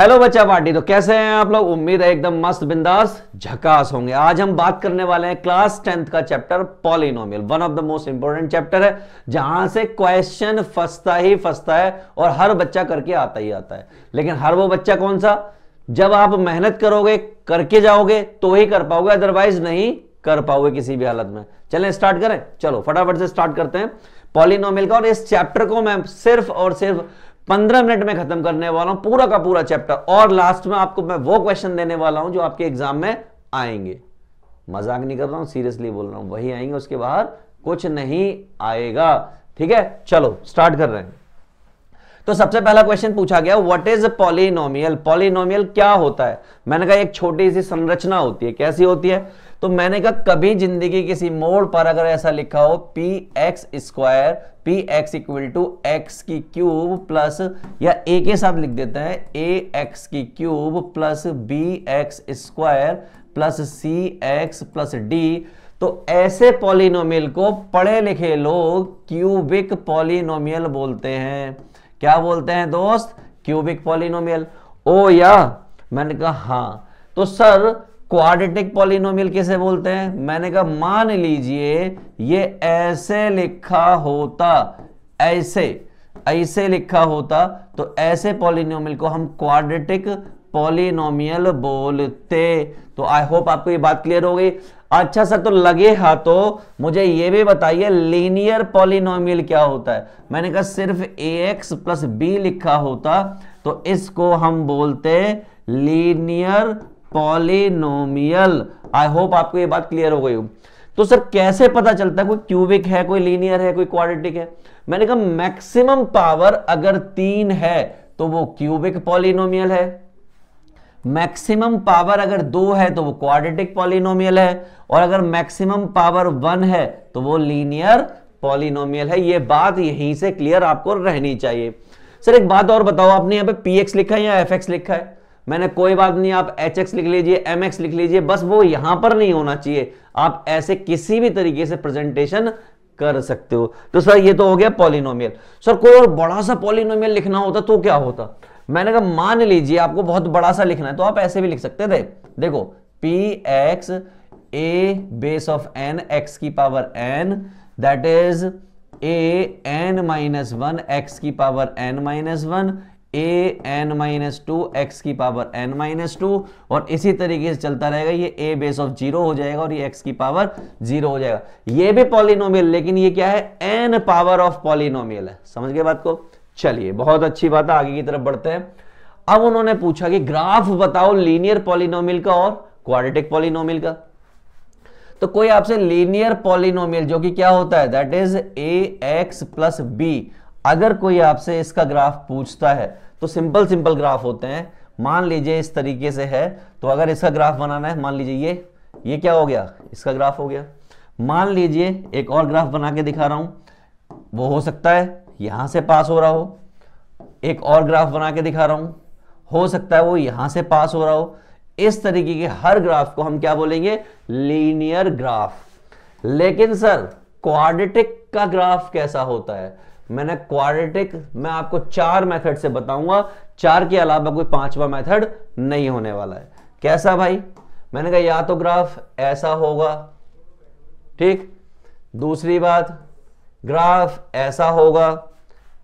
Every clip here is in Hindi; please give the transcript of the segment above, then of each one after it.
हेलो बच्चा पार्टी। तो कैसे हैं आप लोग? उम्मीद है एकदम मस्त बिंदास झकास होंगे। आज हम बात करने वाले हैं क्लास 10th का chapter polynomial. One of the most important chapter है जहां से क्वेश्चन फंसता ही फंसता है और हर बच्चा करके आता ही आता है। लेकिन हर वो बच्चा कौन सा, जब आप मेहनत करोगे, करके जाओगे तो ही कर पाओगे, अदरवाइज नहीं कर पाओगे किसी भी हालत में। चलें स्टार्ट करें, चलो फटाफट से स्टार्ट करते हैं पॉलिनोमियल का। और इस चैप्टर को मैं सिर्फ और सिर्फ 15 मिनट में खत्म करने वाला हूं, पूरा का पूरा चैप्टर। और लास्ट में आपको मैं वो क्वेश्चन देने वाला हूं जो आपके एग्जाम में आएंगे। मजाक नहीं कर रहा हूं, सीरियसली बोल रहा हूं, वही आएंगे, उसके बाहर कुछ नहीं आएगा। ठीक है, चलो स्टार्ट कर रहे हैं। तो सबसे पहला क्वेश्चन पूछा गया, व्हाट इज पॉलिनोमियल। पॉलिनोमियल क्या होता है? मैंने कहा एक छोटी सी संरचना होती है। कैसी होती है? तो मैंने कहा कभी जिंदगी किसी मोड़ पर अगर ऐसा लिखा हो p x square, p x equal to x की क्यूब प्लस, या ए के साथ लिख देते हैं ए एक्स की cube plus b x square plus c x plus d, तो ऐसे पॉलिनोमियल को पढ़े लिखे लोग क्यूबिक पॉलिनोमियल बोलते हैं। क्या बोलते हैं दोस्त? Cubic polynomial. ओ या, मैंने कहा हाँ। तो सर क्वाड्रेटिक पॉलिनोमियल किसे बोलते हैं? मैंने कहा मान लीजिए ये ऐसे लिखा होता, ऐसे लिखा होता, तो ऐसे पॉलिनोमियल को हम क्वाड्रेटिक पॉलिनोमियल बोलते। तो आई होप आपको ये बात क्लियर हो गई। अच्छा सर, तो लगे हाथों मुझे ये भी बताइए लीनियर पॉलिनोमियल क्या होता है? मैंने कहा सिर्फ ax प्लस बी लिखा होता तो इसको हम बोलते लीनियर पॉलिनोमियल। आई होप आपको ये बात क्लियर हो गई हो। तो सर कैसे पता चलता है कोई क्यूबिक है, कोई लीनियर है, कोई क्वाड्रेटिक है? मैंने कहा मैक्सिमम पावर अगर 3 है तो वो क्यूबिक पॉलिनोमियल है, मैक्सिमम पावर अगर 2 है तो वो क्वाड्रेटिक पॉलिनोमियल है, और अगर मैक्सिमम पावर 1 है तो वो लीनियर पॉलिनोमियल है। ये बात यहीं से क्लियर आपको रहनी चाहिए। सर एक बात और बताओ, आपने यहाँ पे px लिखा है या fx लिखा है? मैंने कोई बात नहीं, आप hx लिख लीजिए, mx लिख लीजिए, बस वो यहां पर नहीं होना चाहिए। आप ऐसे किसी भी तरीके से प्रेजेंटेशन कर सकते हो। तो सर ये तो हो गया पॉलिनोमियल। सर कोई और बड़ा सा पॉलिनोमियल लिखना होता तो क्या होता? मैंने कहा मान लीजिए आपको बहुत बड़ा सा लिखना है तो आप ऐसे भी लिख सकते थे। देखो p x a base of n x की power n, that is a n minus 1 x की power n minus 1, a n minus 2 x की पावर एन माइनस 2, और इसी तरीके से चलता रहेगा। ये ए बेस ऑफ 0 हो जाएगा और ये एक्स की पावर 0 हो जाएगा। ये भी पॉलिनोमियल, लेकिन ये क्या है? एन पावर ऑफ पॉलिनोमियल है। समझ गए बात को? चलिए बहुत अच्छी बात है, आगे की तरफ बढ़ते हैं। अब उन्होंने पूछा कि ग्राफ बताओ लीनियर पॉलिनोमियल का और क्वाड्रेटिक पॉलिनोमियल का। तो कोई आपसे लीनियर पॉलिनोमियल जो कि क्या होता है, that is a x plus b, अगर कोई आपसे इसका ग्राफ पूछता है तो सिंपल ग्राफ होते हैं। मान लीजिए इस तरीके से है, तो अगर इसका ग्राफ बनाना है, मान लीजिए ये क्या हो गया, इसका ग्राफ हो गया। मान लीजिए एक और ग्राफ बना के दिखा रहा हूं, वो हो सकता है यहां से पास हो रहा हो। एक और ग्राफ बना के दिखा रहा हूं, हो सकता है वो यहां से पास हो रहा हो। इस तरीके के हर ग्राफ को हम क्या बोलेंगे? Linear graph. लेकिन सर क्वाड्रेटिक का ग्राफ कैसा होता है? मैंने क्वाड्रेटिक मैं आपको 4 मेथड से बताऊंगा, 4 के अलावा कोई 5वां मेथड नहीं होने वाला है। कैसा भाई? मैंने कहा या तो ग्राफ ऐसा होगा, ठीक, दूसरी बात ग्राफ ऐसा होगा,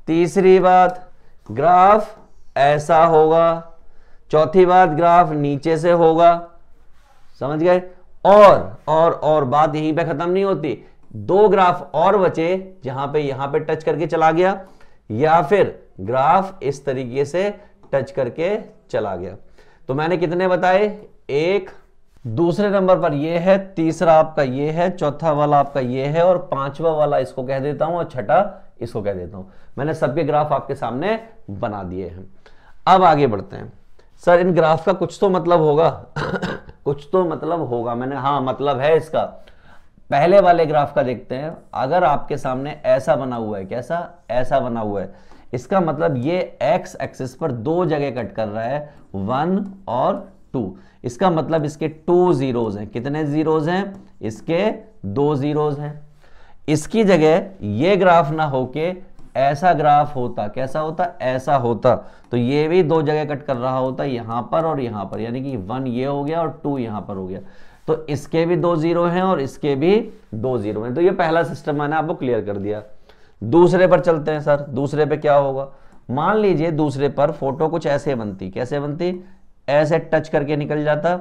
तीसरी बात ग्राफ ऐसा होगा, चौथी बात ग्राफ नीचे से होगा। समझ गए? और बात यहीं पे खत्म नहीं होती, 2 ग्राफ और बचे जहां पे यहां पे टच करके चला गया, या फिर ग्राफ इस तरीके से टच करके चला गया। तो मैंने कितने बताए? एक, दूसरे नंबर पर ये है, तीसरा आपका ये है, चौथा वाला आपका ये है, और 5वां वाला इसको कह देता हूं, और छठा इसको कह देता हूं। मैंने सबके ग्राफ आपके सामने बना दिए हैं। अब आगे बढ़ते हैं। सर इन ग्राफ का कुछ तो मतलब होगा कुछ तो मतलब होगा। मैंने हाँ मतलब है इसका। पहले वाले ग्राफ का देखते हैं। अगर आपके सामने ऐसा बना हुआ है, कैसा? ऐसा बना हुआ है, इसका मतलब ये एक्स एक्सिस पर 2 जगह कट कर रहा है, 1 और 2। इसका मतलब इसके 2 जीरोज हैं। कितने जीरोज हैं? इसके 2 जीरोज हैं। इसकी जगह ये ग्राफ ना होके ऐसा ग्राफ होता, कैसा होता, ऐसा होता, तो ये भी दो जगह कट कर रहा होता, यहां पर और यहां पर, यानी कि 1 ये हो गया और 2 यहां पर हो गया, तो इसके भी 2 जीरो हैं और इसके भी 2 जीरो हैं। तो ये पहला सिस्टम मैंने आपको क्लियर कर दिया। दूसरे पर चलते हैं सर। दूसरे पे क्या होगा, मान लीजिए दूसरे पर फोटो कुछ ऐसे बनती, कैसे बनती, ऐसे टच करके निकल जाता,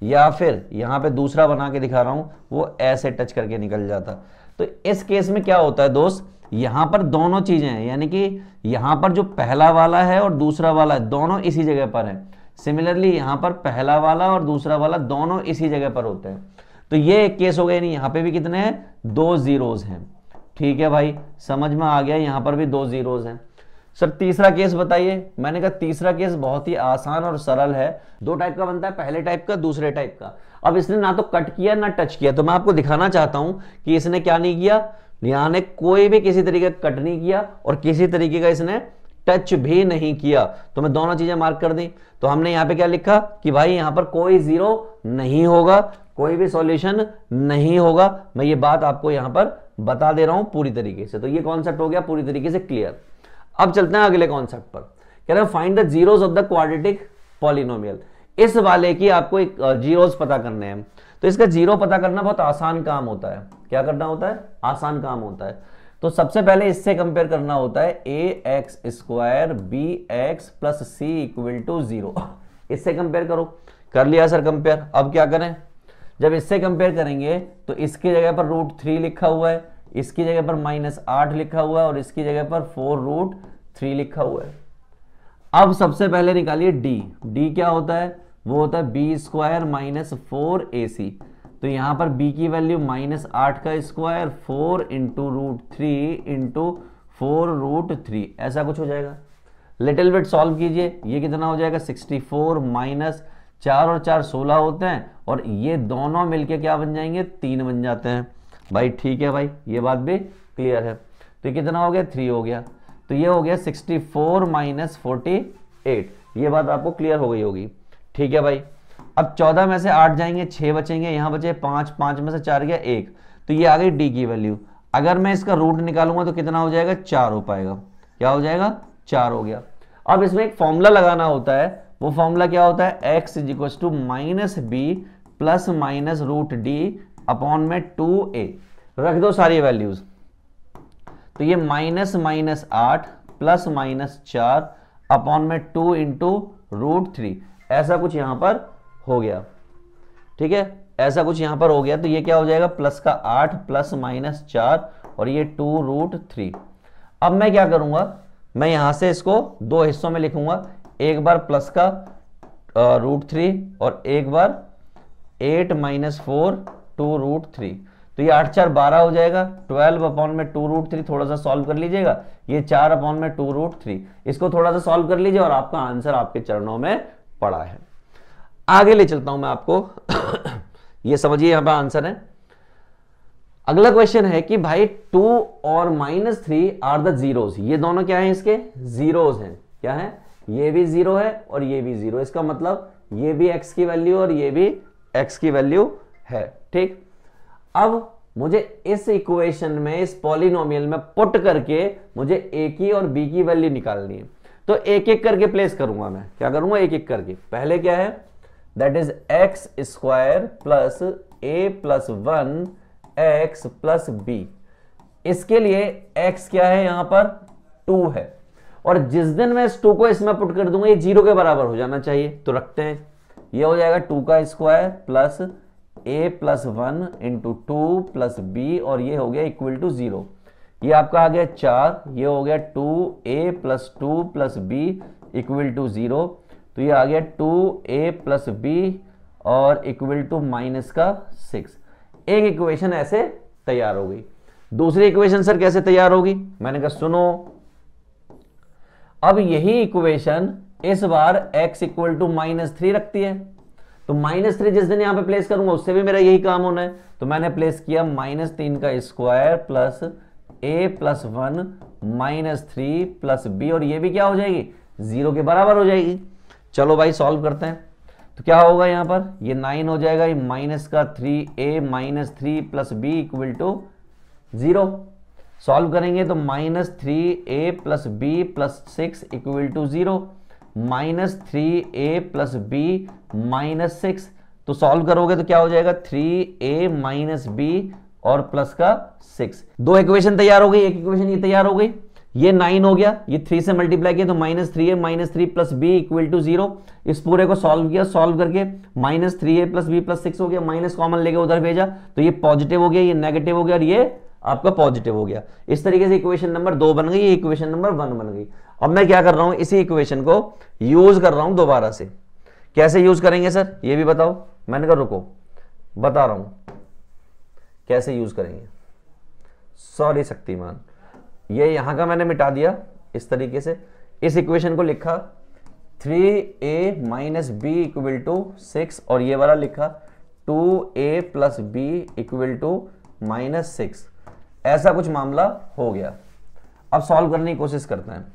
या फिर यहां पे दूसरा बना के दिखा रहा हूं, वो ऐसे टच करके निकल जाता। तो इस केस में क्या होता है दोस्त, यहां पर दोनों चीजें हैं, यानी कि यहां पर जो पहला वाला है और दूसरा वाला है दोनों इसी जगह पर है। सिमिलरली यहां पर पहला वाला और दूसरा वाला दोनों इसी जगह पर होते हैं। तो ये एक केस हो गया, नहीं यहां पे भी कितने हैं, 2 जीरोज हैं। ठीक है भाई, समझ में आ गया, यहां पर भी 2 जीरोज हैं। सर तीसरा केस बताइए। मैंने कहा तीसरा केस बहुत ही आसान और सरल है। 2 टाइप का बनता है, पहले टाइप का, दूसरे टाइप का। अब इसने ना तो कट किया ना टच किया, तो मैं आपको दिखाना चाहता हूं कि इसने क्या नहीं किया, यहां ने कोई भी किसी तरीके का कट नहीं किया और किसी तरीके का इसने टच भी नहीं किया। तो मैं दोनों चीजें मार्क कर दी। तो हमने यहां पे क्या लिखा कि भाई यहां पर कोई जीरो नहीं होगा, कोई भी सॉल्यूशन नहीं होगा। मैं ये बात आपको यहां पर बता दे रहा हूं पूरी तरीके से। तो ये कॉन्सेप्ट हो गया पूरी तरीके से क्लियर। अब चलते हैं अगले कॉन्सेप्ट पर। कह रहे हैं find the zeros of the quadratic polynomial. इस वाले की आपको एक जीरोस पता करने हैं। तो इसका जीरो पता करना बहुत आसान काम होता है। क्या करना होता है, आसान काम होता है। तो सबसे पहले इससे कंपेयर करना होता है ax² bx plus c equal to 0। इससे कंपेयर करो। कर लिया सर कंपेयर। अब क्या करें, जब इससे कंपेयर करेंगे तो इसकी जगह पर √3 लिखा हुआ है, इसकी जगह पर -8 लिखा हुआ है और इसकी जगह पर 4√3 लिखा हुआ है। अब सबसे पहले निकालिए d क्या होता है, वो होता है b² - 4ac। तो यहां पर b की वैल्यू -8 का स्क्वायर 4 इंटू √3 इंटू 4√3 ऐसा कुछ हो जाएगा। लिटिल बिट सॉल्व कीजिए, ये कितना हो जाएगा 64 माइनस 4 और 4 16 होते हैं और ये दोनों मिलके क्या बन जाएंगे 3 बन जाते हैं। भाई ठीक है भाई, ये बात भी क्लियर है। तो ये कितना हो गया 3 हो गया। तो ये हो गया 64 माइनस 48। ये बात आपको क्लियर हो गई होगी। ठीक है भाई। अब 14 में से 8 जाएंगे 6 बचेंगे, यहां बचे 5, 5 में से 4 गया 1। तो ये आ गई डी की वैल्यू। अगर मैं इसका रूट निकालूंगा तो कितना हो जाएगा 4 हो पाएगा। क्या हो जाएगा 4 हो गया। अब इसमें एक फॉर्मूला लगाना होता है। वो फॉर्मूला क्या होता है, x = -b plus minus √d upon में 2a। रख दो सारी वैल्यूज। तो ये -8 प्लस -4 अपॉन में 2 इंटू √3 ऐसा कुछ यहां पर हो गया। ठीक है, ऐसा कुछ यहां पर हो गया। तो ये क्या हो जाएगा प्लस का 8 प्लस -4 और ये 2√3। अब मैं क्या करूंगा, मैं यहां से इसको 2 हिस्सों में लिखूंगा। एक बार प्लस का √3 और एक बार 8 - 4 2√3। तो ये 8 4 12 हो जाएगा। 12 अपॉन में 2√3 थोड़ा सा सॉल्व कर लीजिएगा। ये 4 अपॉन में 2√3, इसको थोड़ा सा सॉल्व कर लीजिए और आपका आंसर आपके चरणों में पड़ा है। आगे ले चलता हूं मैं आपको। ये समझिए यहां पर आंसर है। अगला क्वेश्चन है कि भाई 2 और -3 आर द जीरोस। ये दोनों क्या है, इसके जीरोस हैं। क्या है, ये भी 0 है और ये भी 0। इसका मतलब ये भी x की वैल्यू और ये भी x की वैल्यू है। ठीक, अब मुझे इस इक्वेशन में, इस पॉलिनोमियल में पुट करके मुझे a की और b की वैल्यू निकालनी है। तो एक एक करके प्लेस करूंगा मैं। क्या करूंगा, एक एक करके। पहले क्या है, that is x² plus a plus 1 x plus b। इसके लिए x क्या है, यहां पर 2 है और जिस दिन मैं इस 2 को इसमें पुट कर दूंगा ये 0 के बराबर हो जाना चाहिए। तो रखते हैं, ये हो जाएगा 2 का square plus a plus 1 into 2 plus b और ये हो गया इक्वल टू 0। ये आपका आ गया 4, ये हो गया 2a plus 2 plus b equal to 0। तो ये आ गया 2a प्लस b और इक्वल टू -6। एक इक्वेशन ऐसे तैयार हो गई। दूसरी इक्वेशन सर कैसे तैयार होगी, मैंने कहा सुनो। अब यही इक्वेशन इस बार x इक्वल टू -3 रखती है। तो -3 जिस दिन यहां पे प्लेस करूंगा उससे भी मेरा यही काम होना है। तो मैंने प्लेस किया -3 का square plus a plus 1 -3 plus b और ये भी क्या हो जाएगी 0 के बराबर हो जाएगी। चलो भाई सॉल्व करते हैं। तो क्या होगा यहां पर, ये 9 हो जाएगा, ये -3a -3 plus b equal to 0। Solve करेंगे तो -3a plus b plus 6 equal to 0, -3a plus b minus 6। तो सॉल्व करोगे तो क्या हो जाएगा 3a माइनस बी और प्लस का 6। दो इक्वेशन तैयार हो गई, एक इक्वेशन ये तैयार हो गई, ये 9 हो गया, ये 3 से मल्टीप्लाई किया तो -3a minus 3 plus b equal to 0। इस पूरे को सॉल्व किया, सॉल्व करके -3a प्लस बी प्लस 6 हो गया, माइनस कॉमन लेके उधर भेजा तो ये पॉजिटिव हो गया, ये नेगेटिव हो गया और ये आपका पॉजिटिव हो गया। इस तरीके से इक्वेशन नंबर 2 बन गई, इक्वेशन नंबर 1 बन गई। अब मैं क्या कर रहा हूं, इसी इक्वेशन को यूज कर रहा हूं दोबारा से। कैसे यूज करेंगे सर ये भी बताओ। मैंने कहा रुको बता रहा हूं कैसे यूज करेंगे। सॉरी शक्तिमान, ये यहां का मैंने मिटा दिया इस तरीके से। इस इक्वेशन को लिखा 3a minus B equal to 6 और ये वाला लिखा 2a plus b equal to -6। ऐसा कुछ मामला हो गया। अब सॉल्व करने की कोशिश करते हैं।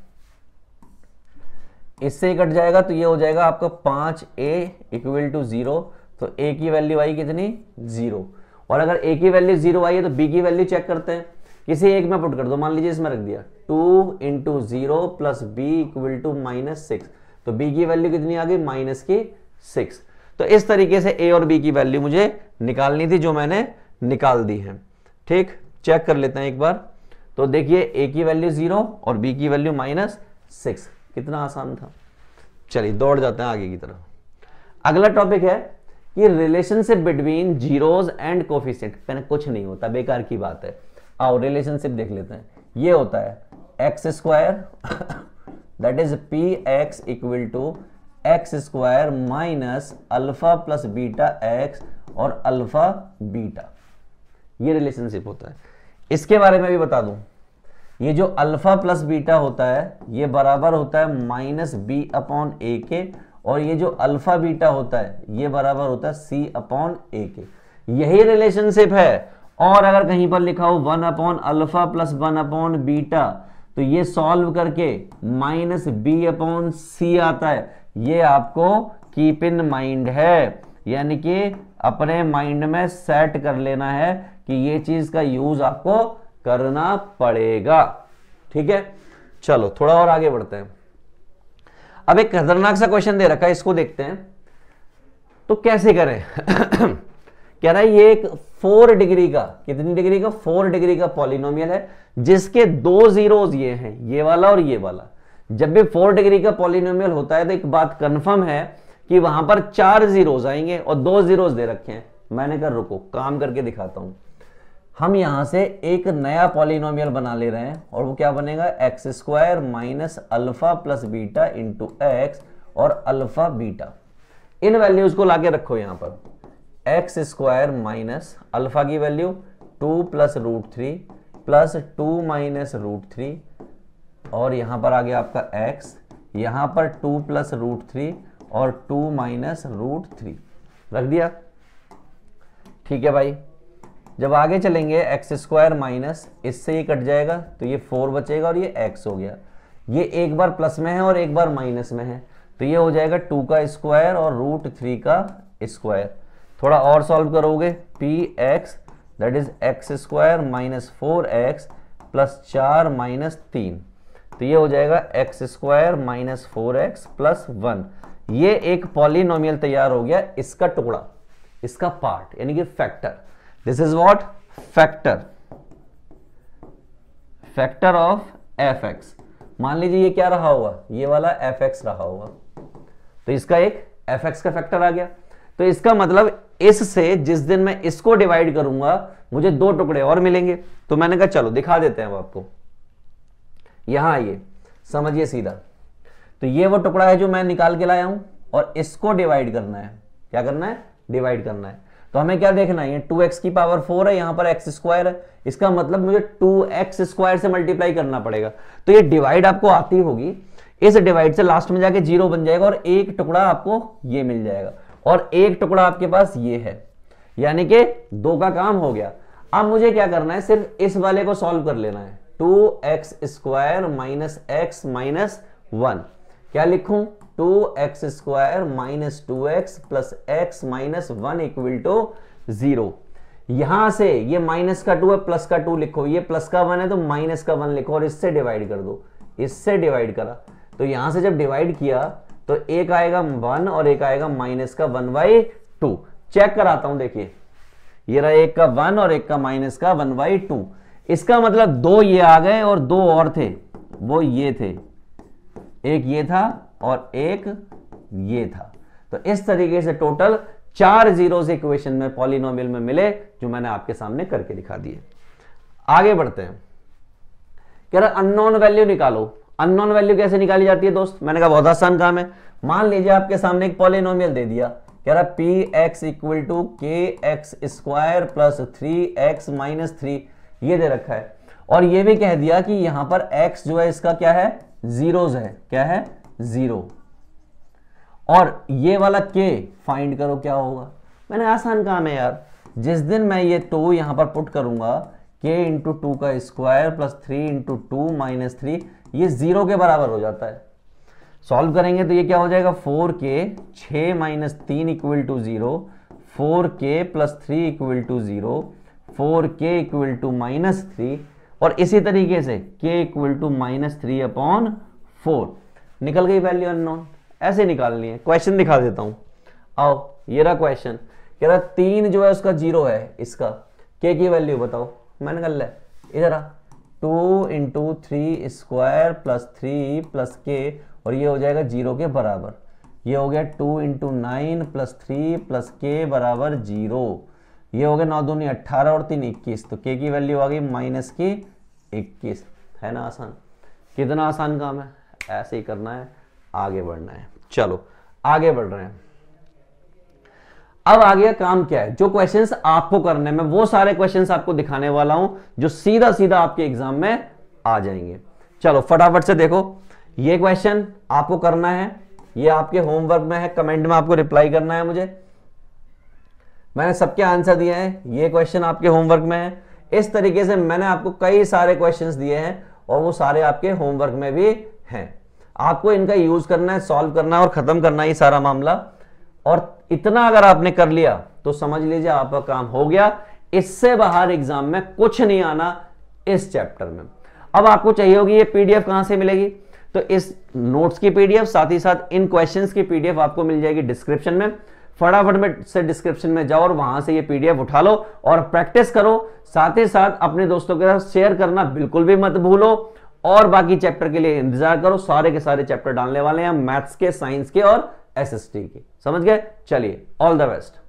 इससे ही कट जाएगा तो ये हो जाएगा आपका 5a इक्वल टू 0। तो a की वैल्यू आई कितनी 0, और अगर a की वैल्यू 0 आई है तो b की वैल्यू चेक करते हैं। किसी एक में पुट कर दो, मान लीजिए इसमें रख दिया 2 into 0 plus b equal to -6। तो b की वैल्यू कितनी आ गई -6। तो इस तरीके से a और b की वैल्यू मुझे निकालनी थी जो मैंने निकाल दी है। ठीक, चेक कर लेते हैं एक बार। तो देखिए a की वैल्यू 0 और b की वैल्यू -6। कितना आसान था। चलिए दौड़ जाते हैं आगे की तरफ। अगला टॉपिक है कि relationship between zeros and coefficient. मैंने कुछ नहीं होता, बेकार की बात है। आओ रिलेशनशिप देख लेते हैं। ये होता है x square that is p x equal to x square minus alpha plus beta x और अल्फा बीटा। ये रिलेशनशिप होता है। इसके बारे में भी बता दूं, ये जो अल्फा प्लस बीटा होता है ये बराबर होता है -b/a के, और ये जो अल्फा बीटा होता है ये बराबर होता है c/a के। यही रिलेशनशिप है। और अगर कहीं पर लिखा हो 1/अल्फा प्लस 1/बीटा तो ये सॉल्व करके -b/c आता है। ये आपको कीप इन माइंड है, यानी कि अपने माइंड में सेट कर लेना है कि ये चीज का यूज आपको करना पड़ेगा। ठीक है, चलो थोड़ा और आगे बढ़ते हैं। अब एक खतरनाक सा क्वेश्चन दे रखा है, इसको देखते हैं तो कैसे करें। कह रहा है ये एक 4 डिग्री का, कितनी डिग्री का 4 डिग्री का पॉलिनोमियल है जिसके 2 जीरोज ये हैं, ये वाला और ये वाला। जब भी 4 डिग्री का पॉलिनोमियल होता है तो एक बात कंफर्म है कि वहां पर 4 जीरोज आएंगे और 2 जीरोज दे रखे हैं। मैंने कहा रुको काम करके दिखाता हूं। हम यहां से एक नया पॉलिनोमियल बना ले रहे हैं और वो क्या बनेगा x square minus alpha plus beta into x और अल्फा बीटा। इन वैल्यूज को लाके रखो यहां पर। एक्स स्क्वायर माइनस अल्फा की वैल्यू 2 प्लस √3 प्लस 2 माइनस √3 और यहां पर आ गया आपका एक्स, यहां पर 2 प्लस √3 और 2 माइनस √3 रख दिया। ठीक है भाई, जब आगे चलेंगे एक्स स्क्वायर माइनस, इससे ये कट जाएगा तो ये 4 बचेगा और ये एक्स हो गया। ये एक बार प्लस में है और एक बार माइनस में है तो ये हो जाएगा 2 का स्क्वायर और √3 का स्क्वायर। थोड़ा और सॉल्व करोगे P x that is x square minus 4x plus 4 minus 3 तो ये हो जाएगा x square minus 4x plus 1। ये एक पॉलिनोमियल तैयार हो गया, इसका टुकड़ा, इसका पार्ट यानी कि factor. This is what factor, factor of fx। मान लीजिए ये क्या रहा होगा, ये वाला fx रहा होगा तो इसका एक fx का फैक्टर आ गया। तो इसका मतलब इससे जिस दिन मैं इसको डिवाइड करूंगा मुझे 2 टुकड़े और मिलेंगे। तो मैंने कहा चलो दिखा देते हैं अब आपको। यहां आइए समझिए सीधा। तो ये वो टुकड़ा है जो मैं निकाल के लाया हूं और इसको डिवाइड करना है। क्या करना है, डिवाइड करना है। तो हमें क्या देखना है, 2x की पावर 4 है, यहां पर x स्क्वायर है, इसका मतलब मुझे 2x स्क्वायर से मल्टीप्लाई करना पड़ेगा। तो ये डिवाइड आपको आती होगी, इस डिवाइड से लास्ट में जाके 0 बन जाएगा और एक टुकड़ा आपको ये मिल जाएगा और एक टुकड़ा आपके पास ये है, यानी कि 2 का काम हो गया। अब मुझे क्या करना है, सिर्फ इस वाले को सॉल्व कर लेना है। 2x square minus x minus 1, क्या लिखूं 2x square minus 2x plus x minus 1 equal to 0। यहां से ये माइनस का 2 है, प्लस का 2 लिखो, ये प्लस का 1 है तो माइनस का 1 लिखो और इससे डिवाइड कर दो, इससे डिवाइड करा तो यहां से जब डिवाइड किया तो एक आएगा 1 और एक आएगा माइनस का 1/2। चेक कराता हूं, देखिए ये रहा एक का 1 और एक का माइनस का 1/2। इसका मतलब दो ये आ गए और दो और थे, वो ये थे, एक ये था और एक ये था। तो इस तरीके से टोटल 4 जीरोस इक्वेशन में पॉलिनोमियल में मिले, जो मैंने आपके सामने करके दिखा दिए। आगे बढ़ते हैं, कह रहा अननोन वैल्यू निकालो। अननोन वैल्यू कैसे निकाली जाती है दोस्त? मैंने कहा बहुत आसान काम है। मान लीजिए आपके सामने एक पॉलिनोमियल दे दिया, कह रहा px equal to kx square plus 3x minus 3, ये दे रखा है। और ये भी कह दिया कि यहां पर x जो है इसका क्या है, जीरोस है, क्या है, 0। और ये वाला k फाइंड करो क्या होगा। मैंने आसान काम है यार, जिस दिन मैं ये 2 यहां पर पुट करूंगा, k इंटू 2 का स्क्वायर प्लस 3 इंटू 2 माइनस 3, ये 0 के बराबर हो जाता है। सॉल्व करेंगे तो ये क्या हो जाएगा, 4k 6 minus 3 equal to 0, 4k plus 3 equal to 0, 4k equal to minus 3, और इसी तरीके से k इक्वल टू माइनस 3/4। निकल गई वैल्यू अननोन। ऐसे निकालनी है। क्वेश्चन दिखा देता हूं, आओ ये रहा क्वेश्चन। कह रहा 3 जो है उसका 0 है, इसका k की वैल्यू बताओ। मैंने कर लिया, इधर आ 2 into 3 square plus 3 plus k, और ये हो जाएगा 0 के बराबर। ये हो गया 2 इंटू 9 प्लस 3 प्लस k बराबर 0। ये हो गया 9 दूनी 18 और 3 21, तो k की वैल्यू आ गई माइनस की 21। है ना आसान? कितना आसान काम है, ऐसे ही करना है, आगे बढ़ना है। चलो आगे बढ़ रहे हैं। अब आ गया काम क्या है, जो क्वेश्चंस आपको करने में, वो सारे क्वेश्चंस आपको दिखाने वाला हूं जो सीधा सीधा आपके एग्जाम में आ जाएंगे। चलो फटाफट से देखो, ये क्वेश्चन आपको करना है, ये आपके होमवर्क में है, कमेंट में आपको रिप्लाई करना है मुझे। मैंने सबके आंसर दिए हैं, ये क्वेश्चन आपके होमवर्क में है। इस तरीके से मैंने आपको कई सारे क्वेश्चंस दिए हैं और वो सारे आपके होमवर्क में भी हैं। आपको इनका यूज करना है, सॉल्व करना है और खत्म करना है ये सारा मामला। और इतना अगर आपने कर लिया तो समझ लीजिए आपका काम हो गया। इससे बाहर एग्जाम में कुछ नहीं आना इस चैप्टर में। अब आपको चाहिए होगी ये पीडीएफ कहां से मिलेगी, तो इस नोट्स की पीडीएफ, साथ ही साथ इन क्वेश्चंस की पीडीएफ आपको मिल जाएगी डिस्क्रिप्शन में। फटाफट में से डिस्क्रिप्शन में जाओ और वहां से ये पीडीएफ उठा लो और प्रैक्टिस करो। साथ ही साथ अपने दोस्तों के साथ शेयर करना बिल्कुल भी मत भूलो। और बाकी चैप्टर के लिए इंतजार करो, सारे के सारे चैप्टर डालने वाले हैं, मैथ्स के, साइंस के और एसएसटी के। समझ गए? चलिए, ऑल द बेस्ट।